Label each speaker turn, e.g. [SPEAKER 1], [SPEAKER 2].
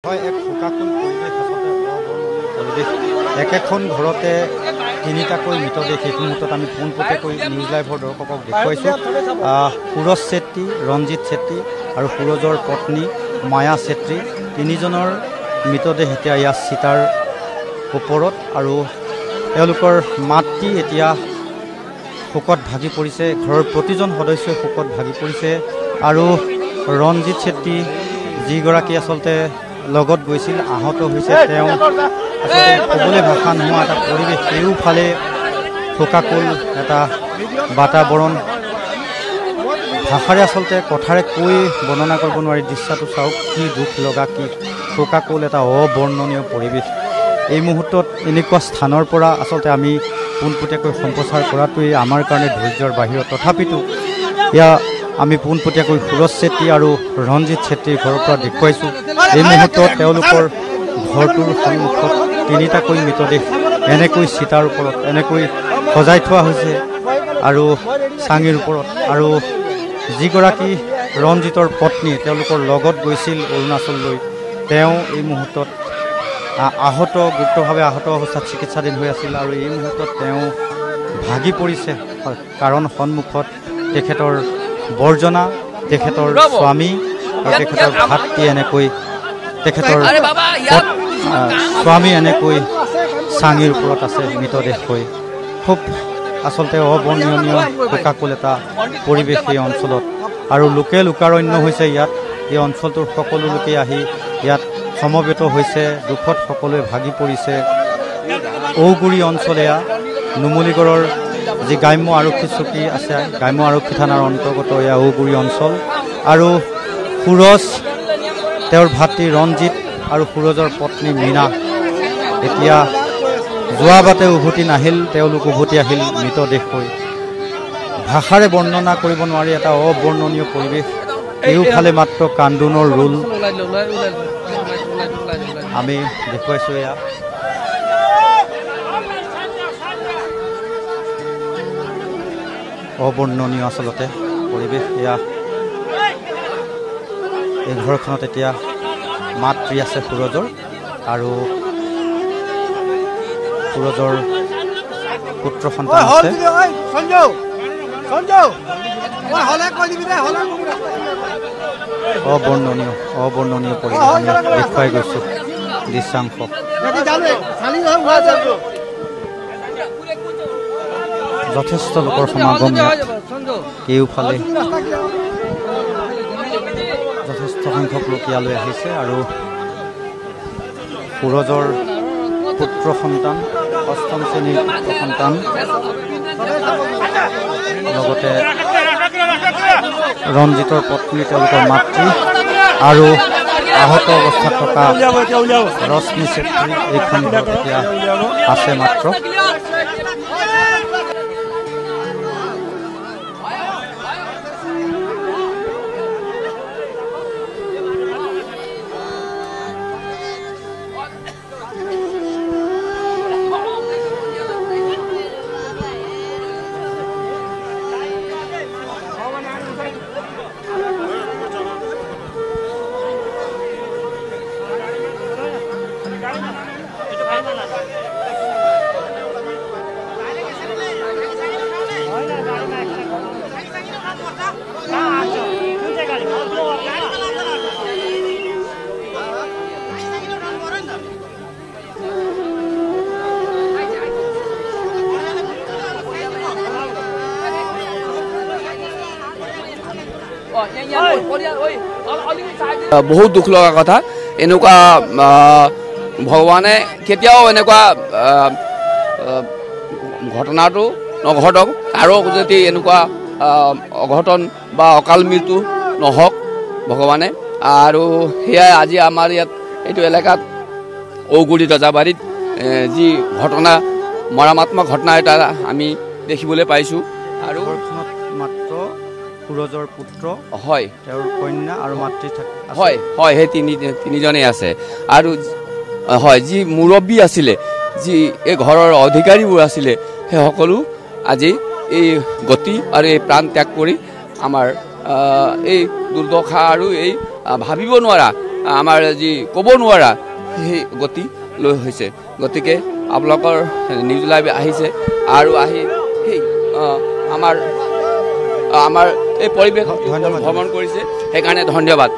[SPEAKER 1] হয় এক শোকাকুল পৰিৱেশ আচলতে অবৰ্ণনীয় পৰিৱেশ একেখন ঘৰতে তিনিটাকৈ মৃতদেহ সেইটো মুহূৰ্তত আমি পোনপটীয়াকৈ নিউজ লাইভৰ দৰ্শকক দেখুৱাইছোঁ সুৰজ চেত্ৰী ৰঞ্জিত চেত্ৰী আৰু সুৰজৰ পত্নী মায়া চেত্ৰী তিনিজনৰ মৃতদেহ এতিয়া ইয়াত চিতাৰ ওপৰত আৰু তেওঁলোকৰ মাতৃ এতিয়া শোকত ভাগি পৰিছে ঘৰৰ প্ৰতিজন সদস্যই শোকত ভাগি পৰিছে আৰু ৰঞ্জিত চেত্ৰী যিগৰাকী আচলতে লগত গৈছিল আহত হৈছে তেওঁ আচলতে ক'বলৈ ভাষা নোহোৱা এটা পৰিৱেশ কেউফালে শোকাকুল এটা বাতাবৰণ ভাষাৰে আচলতে কথাৰে কৈ বৰ্ণনা কৰিব নোৱাৰি দৃশ্যটো চাওক কি দুখ লগা কি শোকাকুল এটা অবৰ্ণনীয় পৰিৱেশ এই মুহূৰ্তত এনেকুৱা স্থানৰ পৰা আচলতে আমি পোনপটীয়াকৈ সম্প্ৰচাৰ কৰাটোৱেই আমাৰ কাৰণে ধৈৰ্যৰ বাহিৰত তথাপিতো এয়া আমি পোনপটীয়াকৈ সুৰজ চেত্ৰী আৰু ৰঞ্জিত চেত্ৰীৰ ঘৰৰ পৰা দেখুৱাইছোঁ এই মুহূৰ্তত তেওঁলোকৰ ঘৰটোৰ সন্মুখত তিনিটাকৈ মৃতদেহ এনেকৈ চিতাৰ ওপৰত এনেকৈ সজাই থোৱা হৈছে আৰু চাঙিৰ ওপৰত আৰু যিগৰাকী ৰঞ্জিতৰ পত্নী তেওঁলোকৰ লগত গৈছিল অৰুণাচললৈ তেওঁ এই মুহূৰ্তত আহত গুৰুতৰভাৱে আহত অৱস্থাত চিকিৎসাধীন হৈ আছিল আৰু এই মুহূৰ্তত তেওঁ ভাগি পৰিছে কাৰণ সন্মুখত তেখেতৰ বৰ্জনা তেখেতৰ স্বামী আৰু তেখেতৰ ভাতৃ এনেকৈ তেখেতৰ স্বামী এনেকৈ চাঙিৰ ওপৰত আছে মৃতদেহ হৈ খুব আচলতে অবৰ্ণনীয় শোকাকুল এটা পৰিৱেশ এই অঞ্চলত আৰু লোকে লোকাৰণ্য হৈছে ইয়াত এই অঞ্চলটোৰ সকলো লোকে আহি ইয়াত সমবেত হৈছে দুখত সকলোৱে ভাগি পৰিছে ঔগুৰি অঞ্চল এয়া নুমলীগড়ৰ যি গ্ৰাম্য আৰক্ষী চকী আছে গ্ৰাম্য আৰক্ষী থানাৰ অন্তৰ্গত এয়া ঔগুৰি অঞ্চল আৰু সুৰজ তেওঁৰ ভাতৃ ৰঞ্জিত আৰু সুৰজৰ পত্নী মীনা এতিয়া যোৱা বাটে উভতি নাহিল তেওঁলোক উভতি আহিল মৃতদেহ হৈ ভাষাৰে বৰ্ণনা কৰিব নোৱাৰি এটা অবৰ্ণনীয় পৰিৱেশ এইফালে মাত্ৰ কান্দোনৰ ৰোল আমি দেখুৱাইছোঁ এয়া অবৰ্ণনীয় আচলতে পৰিৱেশ এয়া এই ঘৰখনত এতিয়া মাতৃ আছে সুৰজৰ আৰু সুৰজৰ পুত্ৰ সন্তান আছে অবৰ্ণনীয় পৰিৱেশ দেখুৱাই গৈছোঁ দৃশ্যাংশ যথেষ্ট লোকৰ সমাগম কেওফালে যথেষ্ট সংখ্যক লোক ইয়ালৈ আহিছে আৰু সুৰজৰ পুত্ৰ সন্তান অষ্টম শ্ৰেণীৰ পুত্ৰ সন্তান লগতে ৰঞ্জিতৰ পত্নী তেওঁলোকৰ মাতৃ আৰু আহত অৱস্থাত থকা ৰশ্মি চেত্ৰী এইখন ঘৰত এতিয়া আছে মাত্ৰ
[SPEAKER 2] বহুত দুখ লগা কথা এনেকুৱা ভগৱানে কেতিয়াও এনেকুৱা ঘটনাটো নঘটক আৰু যদি এনেকুৱা অঘটন বা অকাল মৃত্যু নহওক ভগৱানে আৰু সেয়াই আজি আমাৰ ইয়াত এইটো এলেকাত ঔগুৰি দজাবাৰীত যি ঘটনা মৰামাত্মক ঘটনা এটা আমি দেখিবলৈ পাইছোঁ আৰু
[SPEAKER 1] মাত্ৰ সুৰজৰ পুত্ৰ
[SPEAKER 2] হয়
[SPEAKER 1] তেওঁৰ কন্যা আৰু মাতৃ
[SPEAKER 2] হয় হয় সেই তিনিজনেই আছে আৰু হয় যি মুৰব্বী আছিলে যি এই ঘৰৰ অধিকাৰীবোৰ আছিলে সেই সকলো আজি এই গতি আৰু এই প্ৰাণ ত্যাগ কৰি আমাৰ এই দুৰ্দশা আৰু এই ভাবিব নোৱাৰা আমাৰ যি ক'ব নোৱাৰা সেই গতি লৈ হৈছে গতিকে আপোনালোকৰ নিউজ লাইভ আহিছে আৰু আহি সেই আমাৰ এই পৰিৱেশ ভ্ৰমণ কৰিছে সেইকাৰণে ধন্যবাদ